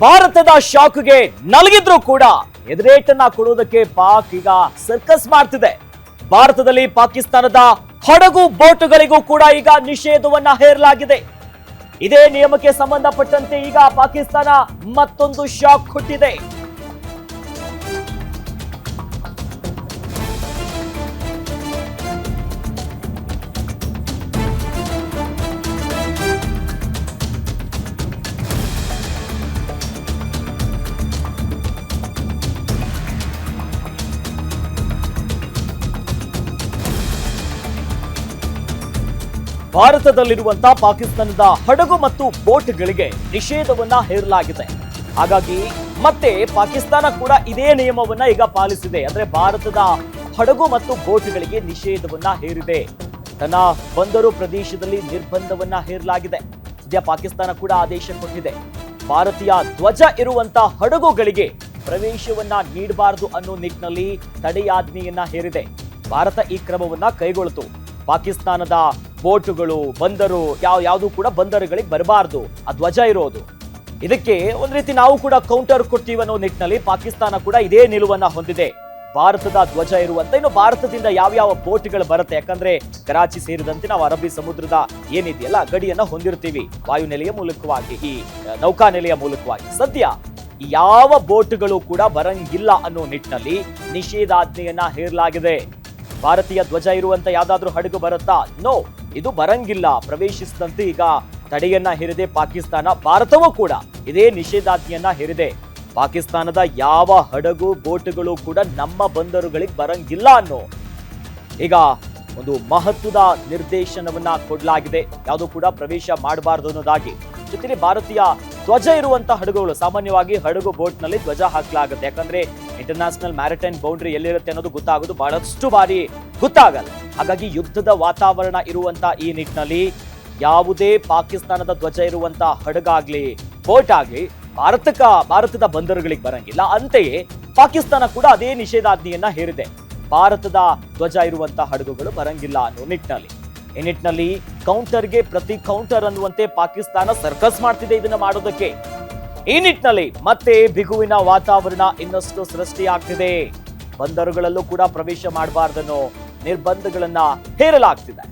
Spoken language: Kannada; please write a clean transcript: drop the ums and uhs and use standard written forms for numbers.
ಭಾರತದ ಶಾಕ್ಗೆ ನಲಗಿದ್ರು ಕೂಡ ಎದುರೇಟನ್ನ ಕೊಡುವುದಕ್ಕೆ ಪಾಕ್ ಈಗ ಸರ್ಕಸ್ ಮಾಡ್ತಿದೆ. ಭಾರತದಲ್ಲಿ ಪಾಕಿಸ್ತಾನದ ಹಡಗು ಬೋಟುಗಳಿಗೂ ಕೂಡ ಈಗ ನಿಷೇಧವನ್ನ ಹೇರಲಾಗಿದೆ. ಇದೇ ನಿಯಮಕ್ಕೆ ಸಂಬಂಧಪಟ್ಟಂತೆ ಈಗ ಪಾಕಿಸ್ತಾನ ಮತ್ತೊಂದು ಶಾಕ್ ಕೊಟ್ಟಿದೆ. ಭಾರತದಲ್ಲಿರುವಂತಹ ಪಾಕಿಸ್ತಾನದ ಹಡಗು ಮತ್ತು ಬೋಟ್ಗಳಿಗೆ ನಿಷೇಧವನ್ನ ಹೇರಲಾಗಿದೆ. ಹಾಗಾಗಿ ಮತ್ತೆ ಪಾಕಿಸ್ತಾನ ಕೂಡ ಇದೇ ನಿಯಮವನ್ನ ಈಗ ಪಾಲಿಸಿದೆ. ಅಂದ್ರೆ ಭಾರತದ ಹಡಗು ಮತ್ತು ಬೋಟ್ಗಳಿಗೆ ನಿಷೇಧವನ್ನ ಹೇರಿದೆ. ತನ್ನ ಬಂದರು ಪ್ರದೇಶದಲ್ಲಿ ನಿರ್ಬಂಧವನ್ನ ಹೇರಲಾಗಿದೆ. ಸದ್ಯ ಪಾಕಿಸ್ತಾನ ಕೂಡ ಆದೇಶ ಕೊಟ್ಟಿದೆ. ಭಾರತೀಯ ಧ್ವಜ ಇರುವಂತಹ ಹಡಗುಗಳಿಗೆ ಪ್ರವೇಶವನ್ನ ನೀಡಬಾರದು ಅನ್ನೋ ನಿಟ್ಟಿನಲ್ಲಿ ತಡೆಯಾಜ್ಞೆಯನ್ನ ಹೇರಿದೆ. ಭಾರತ ಈ ಕ್ರಮವನ್ನ ಕೈಗೊಳ್ಳಿತು. ಪಾಕಿಸ್ತಾನದ ಬೋಟುಗಳು ಬಂದರು ಯಾವುದು ಕೂಡ ಬಂದರುಗಳಿಗೆ ಬರಬಾರದು, ಆ ಧ್ವಜ ಇರೋದು. ಇದಕ್ಕೆ ಒಂದ್ ರೀತಿ ನಾವು ಕೂಡ ಕೌಂಟರ್ ಕೊಡ್ತೀವಿ ಅನ್ನೋ ನಿಟ್ಟಿನಲ್ಲಿ ಪಾಕಿಸ್ತಾನ ಕೂಡ ಇದೇ ನಿಲುವನ್ನ ಹೊಂದಿದೆ. ಭಾರತದ ಧ್ವಜ ಇರುವಂತ ಇನ್ನು ಭಾರತದಿಂದ ಯಾವ್ಯಾವ ಬೋಟ್ಗಳು ಬರುತ್ತೆ, ಯಾಕಂದ್ರೆ ಕರಾಚಿ ಸೇರಿದಂತೆ ನಾವು ಅರಬ್ಬಿ ಸಮುದ್ರದ ಏನಿದೆಯಲ್ಲ ಗಡಿಯನ್ನ ಹೊಂದಿರ್ತೀವಿ ವಾಯುನೆಲೆಯ ಮೂಲಕವಾಗಿ, ಈ ನೌಕಾನೆಲೆಯ ಮೂಲಕವಾಗಿ. ಸದ್ಯ ಯಾವ ಬೋಟ್ಗಳು ಕೂಡ ಬರಂಗಿಲ್ಲ ಅನ್ನೋ ನಿಟ್ಟಿನಲ್ಲಿ ನಿಷೇಧಾಜ್ಞೆಯನ್ನ ಹೇರಲಾಗಿದೆ. ಭಾರತೀಯ ಧ್ವಜ ಇರುವಂತ ಯಾವ್ದಾದ್ರೂ ಹಡಗು ಬರುತ್ತಾ? ನೋ, ಇದು ಬರಂಗಿಲ್ಲ. ಪ್ರವೇಶಿಸಿದಂತೆ ಈಗ ತಡೆಯನ್ನ ಹೇರಿದೆ ಪಾಕಿಸ್ತಾನ. ಭಾರತವೂ ಕೂಡ ಇದೇ ನಿಷೇಧಾಜ್ಞೆಯನ್ನ ಹೇರಿದೆ. ಪಾಕಿಸ್ತಾನದ ಯಾವ ಹಡಗು ಬೋಟುಗಳು ಕೂಡ ನಮ್ಮ ಬಂದರುಗಳಿಗೆ ಬರಂಗಿಲ್ಲ ಅನ್ನೋ ಈಗ ಒಂದು ಮಹತ್ವದ ನಿರ್ದೇಶನವನ್ನ ಕೊಡಲಾಗಿದೆ. ಯಾವುದು ಕೂಡ ಪ್ರವೇಶ ಮಾಡಬಾರದು ಅನ್ನೋದಾಗಿ. ಜೊತೆಲಿ ಭಾರತೀಯ ಧ್ವಜ ಇರುವಂತಹ ಹಡಗುಗಳು, ಸಾಮಾನ್ಯವಾಗಿ ಹಡಗು ಬೋಟ್ ನಲ್ಲಿ ಧ್ವಜ ಹಾಕಲಾಗುತ್ತೆ. ಯಾಕಂದ್ರೆ ಇಂಟರ್ನ್ಯಾಷನಲ್ ಮ್ಯಾರಿಟೈಮ್ ಬೌಂಡ್ರಿ ಎಲ್ಲಿರುತ್ತೆ ಅನ್ನೋದು ಗೊತ್ತಾಗೋದು ಬಹಳಷ್ಟು ಬಾರಿ ಗೊತ್ತಾಗಲ್ಲ. ಹಾಗಾಗಿ ಯುದ್ಧದ ವಾತಾವರಣ ಇರುವಂತ ಈ ನಿಟ್ಟಿನಲ್ಲಿ ಯಾವುದೇ ಪಾಕಿಸ್ತಾನದ ಧ್ವಜ ಇರುವಂತ ಹಡಗಾಗ್ಲಿ ಬೋಟ್ ಆಗ್ಲಿ ಭಾರತದ ಬಂದರುಗಳಿಗೆ ಬರಂಗಿಲ್ಲ. ಅಂತೆಯೇ ಪಾಕಿಸ್ತಾನ ಕೂಡ ಅದೇ ನಿಷೇಧಾಜ್ಞೆಯನ್ನ ಹೇರಿದೆ. ಭಾರತದ ಧ್ವಜ ಇರುವಂತಹ ಹಡಗುಗಳು ಬರಂಗಿಲ್ಲ ಅನ್ನೋ ನಿಟ್ಟಿನಲ್ಲಿ. ಈ ನಿಟ್ಟಿನಲ್ಲಿ ಕೌಂಟರ್ಗೆ ಪ್ರತಿ ಕೌಂಟರ್ ಅನ್ನುವಂತೆ ಪಾಕಿಸ್ತಾನ ಸರ್ಕಸ್ ಮಾಡ್ತಿದೆ ಇದನ್ನ ಮಾಡೋದಕ್ಕೆ. ಈ ನಿಟ್ಟಿನಲ್ಲಿ ಮತ್ತೆ ಬಿಗುವಿನ ವಾತಾವರಣ ಇನ್ನಷ್ಟು ಸೃಷ್ಟಿಯಾಗ್ತಿದೆ. ಬಂದರುಗಳಲ್ಲೂ ಕೂಡ ಪ್ರವೇಶ ಮಾಡಬಾರ್ದನ್ನೋ ನಿರ್ಬಂಧಗಳನ್ನ ಹೇರಲಾಗ್ತಿದೆ.